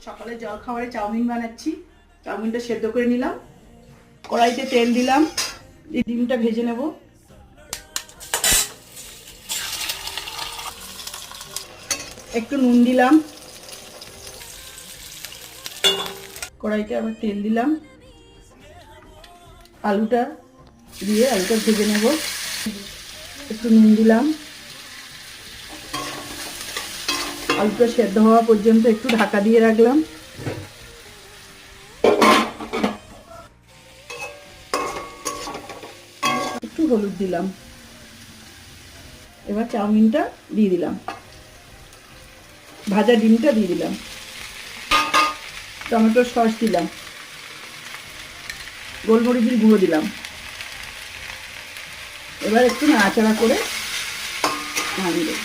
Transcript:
সকালে জলখাবারে চাউমিন বানাচ্ছি। চাউমিনটা সেদ্ধ করে নিলাম, কড়াইতে তেল দিলাম, ডিমটা ভেজে নেব। একটু নুন দিলাম, কড়াইতে আবার তেল দিলাম, আলুটা দিয়ে আলুটা ভেজে নেব। একটু নুন দিলাম, আলুটা সেদ্ধ হওয়া পর্যন্ত একটু ঢাকা দিয়ে রাখলাম। একটু হলুদ দিলাম, এবার চাউমিনটা দিয়ে দিলাম, ভাজা ডিমটা দিয়ে দিলাম, টমেটো সস দিলাম, গোলমরিচের গুঁড়ো দিলাম। এবার একটু নাড়াচাড়া করে নামিয়ে দেব।